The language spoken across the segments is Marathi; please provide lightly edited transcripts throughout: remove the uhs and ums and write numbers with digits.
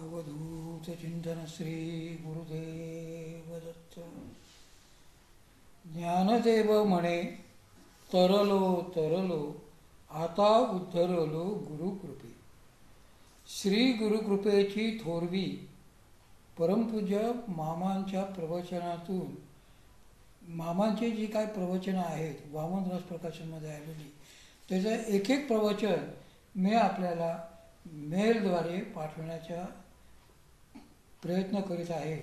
अवधूत चिंतन श्री गुरुदेव दत्त. ज्ञानदेव म्हणे तरलो तरलो आता उद्धरलो गुरुकृपे. श्री गुरुकृपेची थोरवी परमपूज्य मामांच्या प्रवचनातून मामांची जी काय प्रवचनं आहेत वामनदास प्रकाशनमध्ये आलेली त्याचं एक एक प्रवचन मी आपल्याला मेलद्वारे पाठवण्याचा प्रयत्न करीत आहे.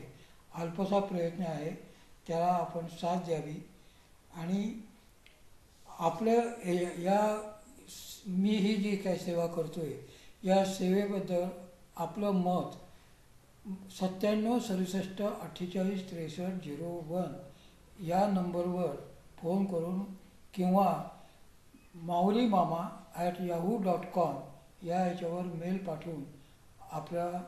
अल्पसा प्रयत्न आहे, त्याला आपण साथ द्यावी. आणि आपल्या या मी ही जी काय सेवा करतोय या सेवेबद्दल आपलं मत 9767484001 या नंबरवर फोन करून किंवा mauliMama@yahoo.com या ह्याच्यावर मेल पाठवून आपल्या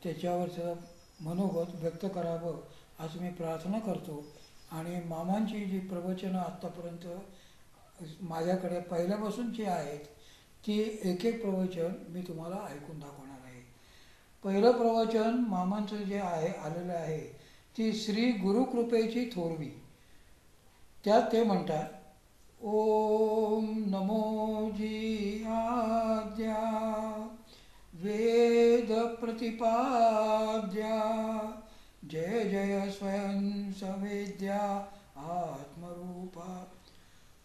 त्याच्यावरचं मनोगत व्यक्त करावं असं मी प्रार्थना करतो. आणि मामांची जी प्रवचनं आत्तापर्यंत माझ्याकडे पहिल्यापासूनची आहेत ती एक एक प्रवचन मी तुम्हाला ऐकून दाखवणार आहे. पहिलं प्रवचन मामांचं जे आहे आलेलं आहे ती श्री गुरुकृपेची थोरवी. त्यात ते म्हणतात, ओम नमो जी आद्या वेद प्रतिपाद्या जय जय स्वयं सवेद्या आत्मरूपा.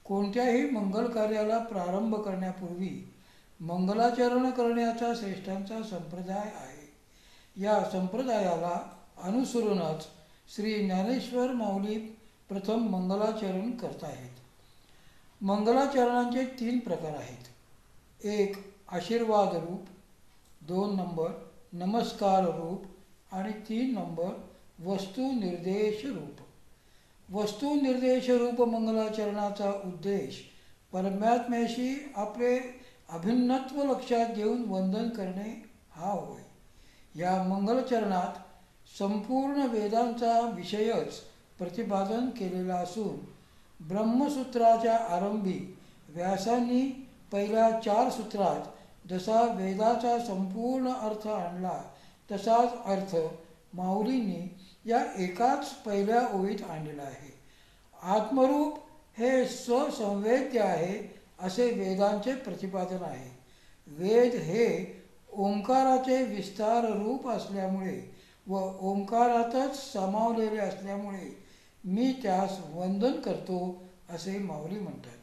कोणत्याही मंगल कार्याला प्रारंभ करण्यापूर्वी मंगलाचरण करण्याचा श्रेष्ठांचा संप्रदाय आहे. या संप्रदायाला अनुसरूनच श्री ज्ञानेश्वर माऊली प्रथम मंगलाचरण करताहेत. मंगलाचरणांचे 3 प्रकार आहेत. 1 आशीर्वाद रूप, 2 नंबर नमस्कार रूप आणि 3 नंबर वस्तुनिर्देश रूप. वस्तुनिर्देश रूप मंगलाचरणाचा उद्देश परमात्म्याशी आपले अभिन्नत्व लक्षात घेऊन वंदन करणे हा होय. या मंगलचरणात संपूर्ण वेदांचा विषयच प्रतिपादन केलेला असून ब्रह्मसूत्राच्या आरंभी व्यासांनी पहिल्या 4 सूत्रात जसा वेदाचा संपूर्ण अर्थ आणला तसाच अर्थ माऊलींनी या एकाच पहिल्या ओळीत आणलेला आहे. आत्मरूप हे स्वसंवेद्य आहे असे वेदांचे प्रतिपादन आहे. वेद हे ओंकाराचे विस्तार रूप असल्यामुळे व ओंकारातच सामावलेले असल्यामुळे मी त्यास वंदन करतो असे माऊली म्हणतात.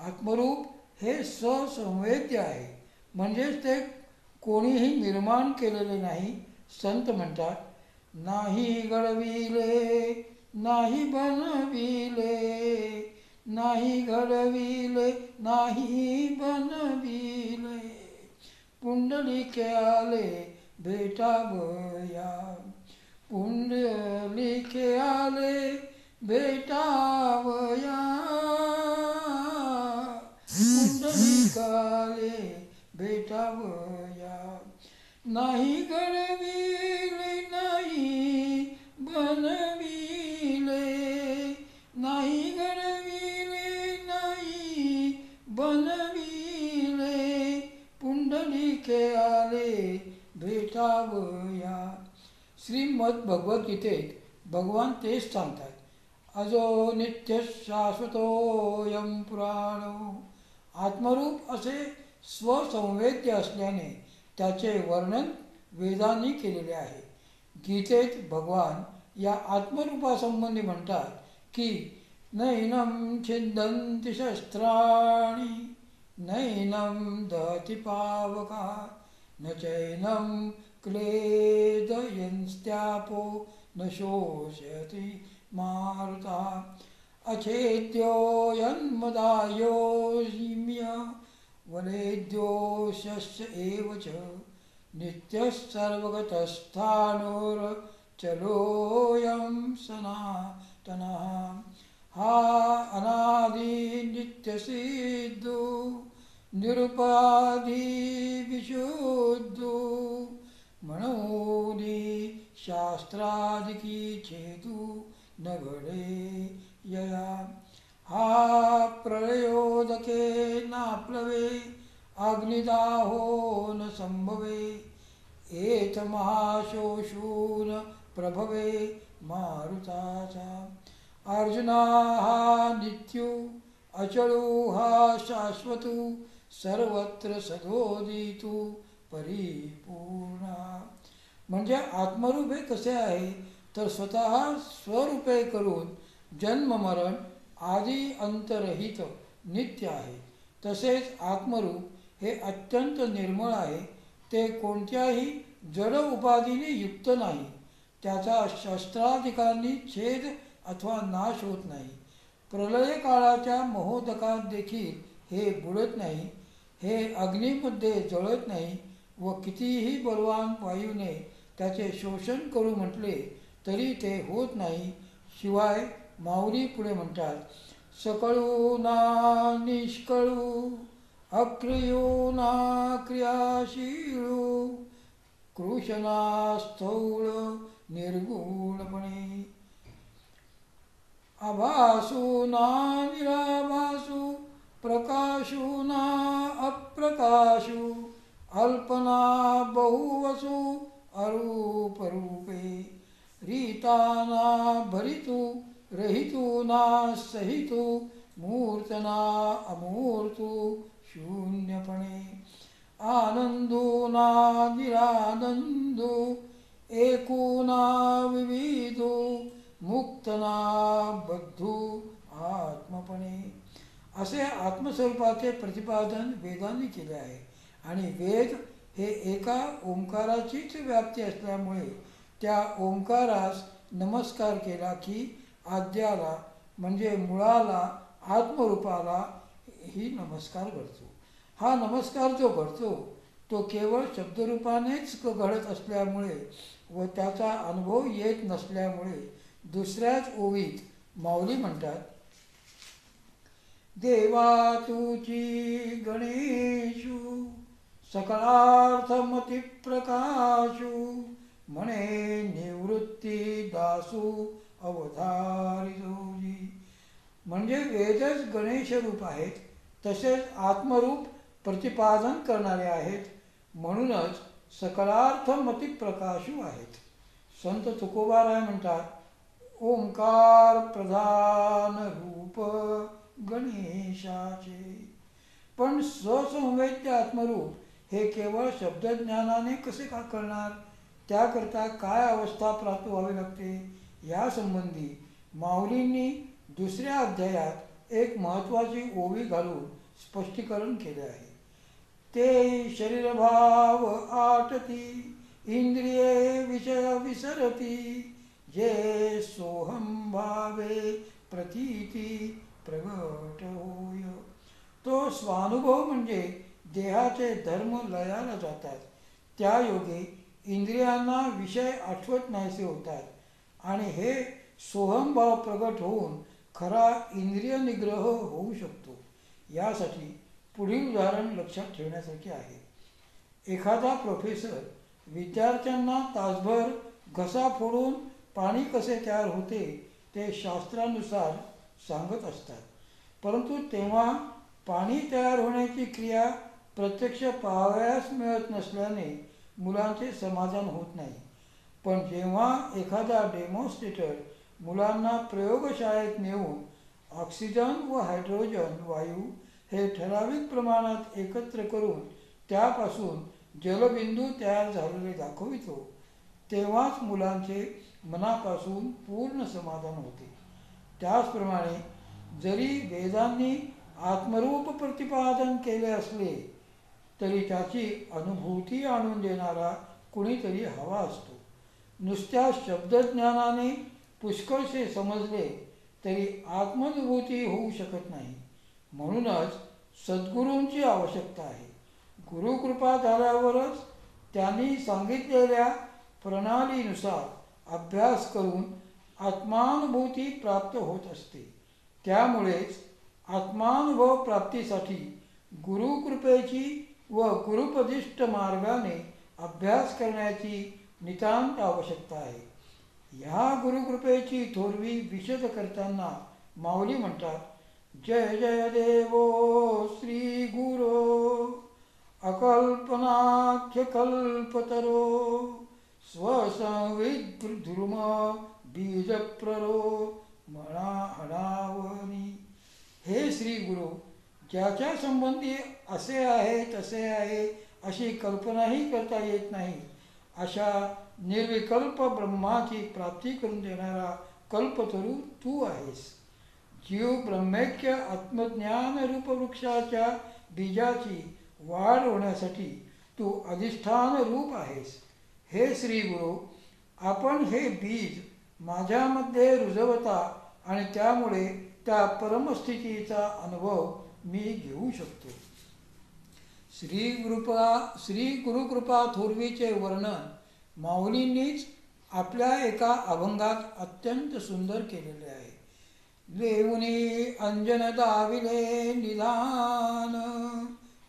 आत्मरूप हे स्वसंवेद्य आहे म्हणजेच ते कोणीही निर्माण केलेले नाही. संत म्हणतात, नाही घडविले नाही बनविले, नाही घडविले नाही बनविले, पुंडलिके आले भेटावया, पुंडलिके आले भेटावया, पुंडलिकाले भेटावया. नाही घडविले नाही बनविले, नाही घडविले नाही बनविले, पुंडलिके आले भेटावया. श्रीमद भगवद्गीतेत भगवान तेच सांगतात, अजो नित्य शाश्वतोऽयं पुराणो. आत्मरूप असे स्वसंवेद्य असल्याने त्याचे वर्णन वेदांनी केलेले आहे. गीतेत भगवान या आत्मरूपासंबंधी म्हणतात की नैनं छिन्दन्ति शस्त्राणि नैनं दहति पावका न चैनं क्लेदयन्त्यापो न शोषयति मारुता. अछेद्योऽयन्मदायोऽस्म्य वलेद्योऽशस्य एव च नित्यः सर्वगतस्थाणुरचलोऽयं सनातनः. हा अनादि नित्यसिद्धो निरुपाधि विशुद्धो म्हणून शास्त्रादिकी छेदू न घडे यया. हा प्रलयोदके नाप्लवे अग्निदाहो न संभवे एथ महाशोषून प्रभवे मारुताचा. अर्जुना हा नित्यू अचळू हा शाश्वतू सर्वत्र सदोदितू परिपूर्णा. म्हणजे आत्मरूप हे कसे आहे तर स्वतः स्वरूपे करून जन्म मरण आदी अंतरहित नित्य आहे. तसेच आत्मरूप हे अत्यंत निर्मळ आहे. ते कोणत्याही जड उपाधीने युक्त नाही. त्याचा शस्त्राधिकांनी छेद अथवा नाश होत नाही. प्रलय काळाच्या महोदकात देखील हे बुडत नाही. हे अग्नीमध्ये जळत नाही व कितीही बलवान वायूने त्याचे शोषण करू म्हटले तरी ते होत नाही. शिवाय माऊली पुढे म्हणतात, सकळू ना निष्कळू अक्रियो ना क्रियाशीळू कृशना स्थूळ निर्गुणपणे. आभासू ना निराभासू प्रकाशू ना अप्रकाशू अल्पना बहुवसू अरूपरूपे. रीताना भरितू रहितू ना सहितू मूर्तना अमूर्तू शून्यपणे. आनंदू ना निरानंदू एकू ना विविधू मुक्तना बद्धू आत्मपणे. असे आत्मस्वरूपाचे प्रतिपादन वेदांनी केले आहे. आणि वेद हे एका ओंकाराचीच व्याप्ती असल्यामुळे त्या ओंकारास नमस्कार केला की आद्याला म्हणजे मुळाला आत्मरूपाला ही नमस्कार घडतो. हा नमस्कार जो घडतो तो केवळ शब्दरूपानेच घडत असल्यामुळे व त्याचा अनुभव येत नसल्यामुळे दुसऱ्याच ओवीत माऊली म्हणतात, देवा तुची गणेशू सकलार्थमती प्रकाशू म्हणे निवृत्ती दासू अवधारितोजी. म्हणजे वेदच गणेश रूप आहेत, तसेच आत्मरूप प्रतिपादन करणारे आहेत, म्हणूनच सकलार्थमती प्रकाशू आहेत. संत तुकोबाराय म्हणतात, ओंकार प्रधान रूप गणेशाचे. पण स्वसंवेद्य आत्मरूप हे केवळ शब्दज्ञानाने कसे का कळणार? त्याकरता काय अवस्था प्राप्त व्हावी लागते? यासंबंधी माऊलींनी दुसऱ्या अध्यायात एक महत्त्वाची ओवी घालून स्पष्टीकरण केले आहे. ते शरीरभाव आटती इंद्रिये विषय विसरती जे सोहम भावे प्रतीती प्रगट होय. तो स्वानुभव म्हणजे देहाचे धर्म लयाला जातात. त्या योगे इंद्रियांना विषय आठवत नाहीसे होतात आणि हे सोहमभाव प्रगट होऊन खरा इंद्रिय निग्रह होऊ शकतो. यासाठी पुढील उदाहरण लक्षात ठेवण्यासारखे आहे. एखादा प्रोफेसर विद्यार्थ्यांना तासभर घसा फोडून पाणी कसे तयार होते ते शास्त्रानुसार सांगत असतात. परंतु तेव्हा पाणी तयार होण्याची क्रिया प्रत्यक्ष पाहावयास मिळत नसल्याने मुलांचे समाधान होत नाही. पण जेव्हा एखादा डेमॉन्स्ट्रेटर मुलांना प्रयोगशाळेत नेऊन ऑक्सिजन व हायड्रोजन वायू हे ठराविक प्रमाणात एकत्र करून त्यापासून जलबिंदू तयार झालेले दाखवितो, तेव्हाच मुलांचे मनापासून पूर्ण समाधान होते. त्याचप्रमाणे जरी वेदांनी आत्मरूप प्रतिपादन केले असले तरी त्याची अनुभूती आणून देणारा कुणीतरी हवा असतो. नुसत्या शब्दज्ञानाने पुष्कळसे समजले तरी आत्मानुभूती होऊ शकत नाही. म्हणूनच सद्गुरूंची आवश्यकता आहे. गुरुकृपा झाल्यावरच त्यांनी सांगितलेल्या प्रणालीनुसार अभ्यास करून आत्मानुभूती प्राप्त होत असते. त्यामुळेच आत्मानुभव प्राप्तीसाठी गुरुकृपेची व गुरुपदिष्ट मार्गाने अभ्यास करण्याची नितांत आवश्यकता आहे. ह्या गुरुकृपेची थोरवी विशद करताना माऊली म्हणतात, जय जय देवो श्री गुरो अकल्पनाख्य कल्पतरो स्वसंविद्रुम बीजप्ररो म्हणा हणावनी. हे श्री गुरु, ज्याच्या संबंधी असे आहे तसे आहे अशी कल्पनाही करता येत नाही अशा निर्विकल्प ब्रह्माची प्राप्ती करून देणारा कल्पतरू तू आहेस. जीव ब्रह्मैक्य आत्मज्ञान रूप वृक्षाच्या बीजाची वाढ होण्यासाठी तू अधिष्ठान रूप आहेस. हे श्री गुरु, आपण हे बीज माझ्यामध्ये रुजवता आणि त्यामुळे त्या परमस्थितीचा अनुभव मी घेऊ शकतो. श्री गुरुकृपा थोरवीचे वर्णन माऊलींनीच आपल्या एका अभंगात अत्यंत सुंदर केलेले आहे. देऊनी अंजन दाविले निधान,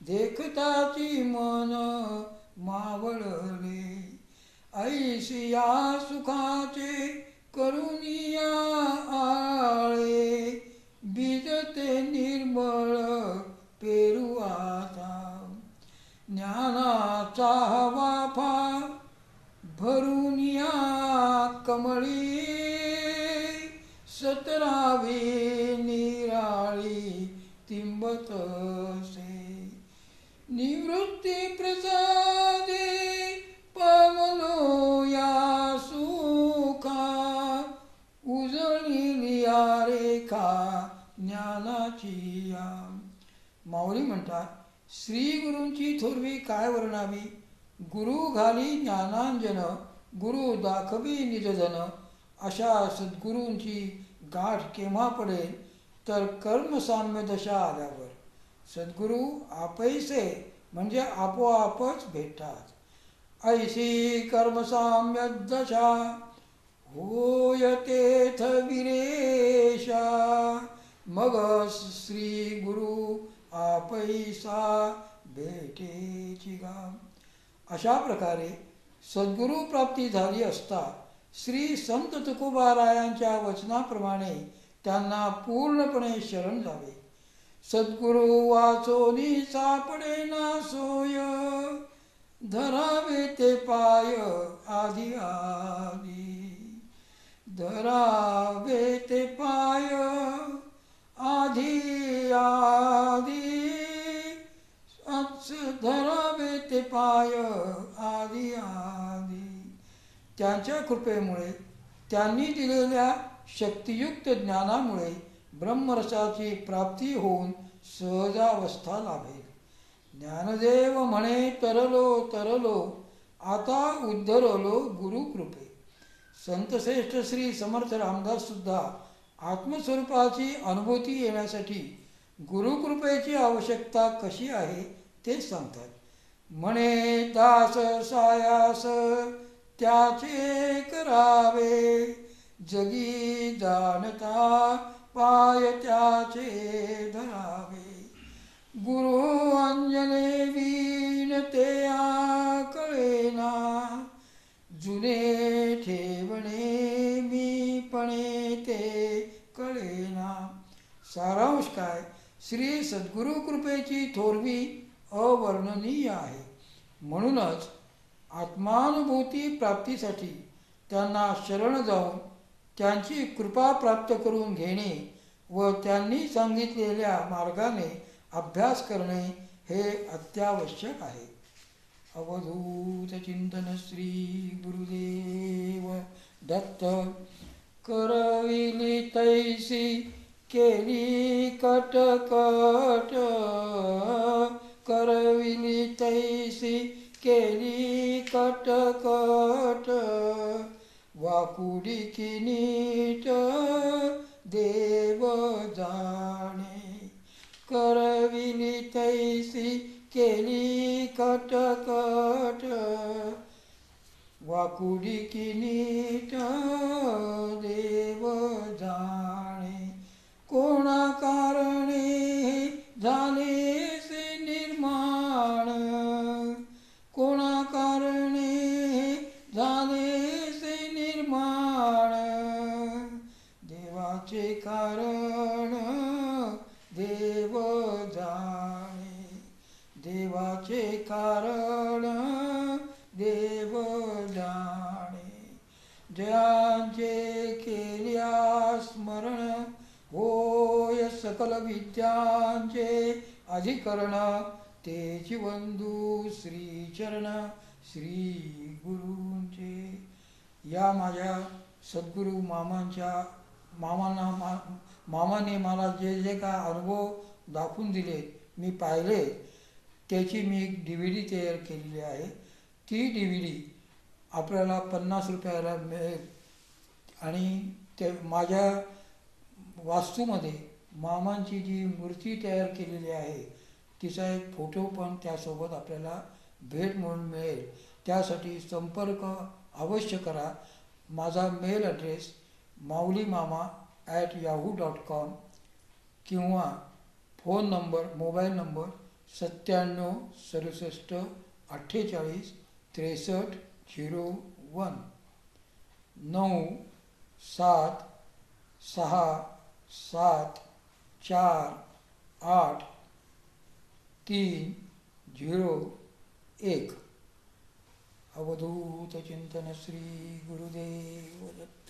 देखताची मन मावळले, ऐसिया सुखाचे करुनिया आळे, बीजते निर्मळ पेरू आता, ज्ञानाचा वाफा भरुनिया कमळी, सतरावी निराळी तिंबतसे, निवृत्ती प्रसादे पावलो या सुखा, उजळिलिया रेखा ज्ञानाची या. माऊली म्हणतात, श्री गुरूंची थोरवी काय वर्णावी. गुरु घाली ज्ञानांजन, गुरु दाखवी निजधन. अशा सद्गुरूंची गाठ केव्हा पडेल तर कर्मसाम्य दशा आल्यावर. सद्गुरू आपैसे म्हणजे आपोआपच भेटतात. ऐशी कर्मसाम्य दशा होय तेथ विरेशा, मग श्री गुरु आपैसा भेटेची गा. अशा प्रकारे सद्गुरू प्राप्ती झाली असता श्री संत तुकोबारायांच्या वचनाप्रमाणे त्यांना पूर्णपणे शरण जावे. सद्गुरू वाचोनी सापडे ना सोय, धरावे ते पाय आधी आधी, धरावे ते पाय आधी आधी, धरावे ते पाय आधी आधी. त्यांच्या कृपेमुळे, त्यांनी दिलेल्या शक्तियुक्त ज्ञानामुळे ब्रह्मरसाची प्राप्ती होऊन सहजावस्था लाभेल. ज्ञानदेव म्हणे तरलो तरलो, आता उद्धरलो गुरुकृपे. संतश्रेष्ठ श्री समर्थ रामदास सुद्धा आत्मस्वरूपाची अनुभूती येण्यासाठी गुरुकृपेची आवश्यकता कशी आहे ते सांगतात. म्हणे दास सायास त्याचे करावे, जगी जाणता पाय त्याचे धरावे. गुरु अंजने वीण ते कळेना, जुने ठेवणे मी पणे ते कळेना. सारांश काय, श्री सद्गुरु कृपेची थोरवी अवर्णनीय आहे. म्हणूनच आत्मानुभूती प्राप्तीसाठी त्यांना शरण जाऊन त्यांची कृपा प्राप्त करून घेणे व त्यांनी सांगितलेल्या मार्गाने अभ्यास करणे हे अत्यावश्यक आहे. अवधूत चिंतन श्री गुरुदेव दत्त. करविली तैसी केली कटकट, करविली तैसी केली कटकट, वाकुडी की नीट देव जाणे. करविली तैसी केली कटकट, वाकुडी की नीट देव जाणे. कोणा कारणे झाले से निर्माण, कोणा कारणे झाले से निर्माण, देवाचे कारण देव जाणे. देवाचे जयांचे केल्या स्मरण, होय सकल विद्यांचे अधिकरण, तेची वंदू श्रीचरण श्री गुरूंचे. या माझ्या सद्गुरू मामाने मला जे जे काय अनुभव दाखवून दिले, मी पाहिले, त्याची मी एक DVD तयार केलेली आहे. ती DVD आपल्याला 50 रुपयाला मिळेल. आणि ते माझ्या वास्तूमध्ये मामांची जी मूर्ती तयार केलेली आहे, तिचा एक फोटो पण त्यासोबत आपल्याला भेट म्हणून मिळेल. त्यासाठी संपर्क अवश्य करा. माझा मेल ॲड्रेस mauliMama@yahoo.com किंवा मोबाईल नंबर 97 67 48 63 01 976748301. अवधूत चिंतन श्री गुरुदेव दत्त.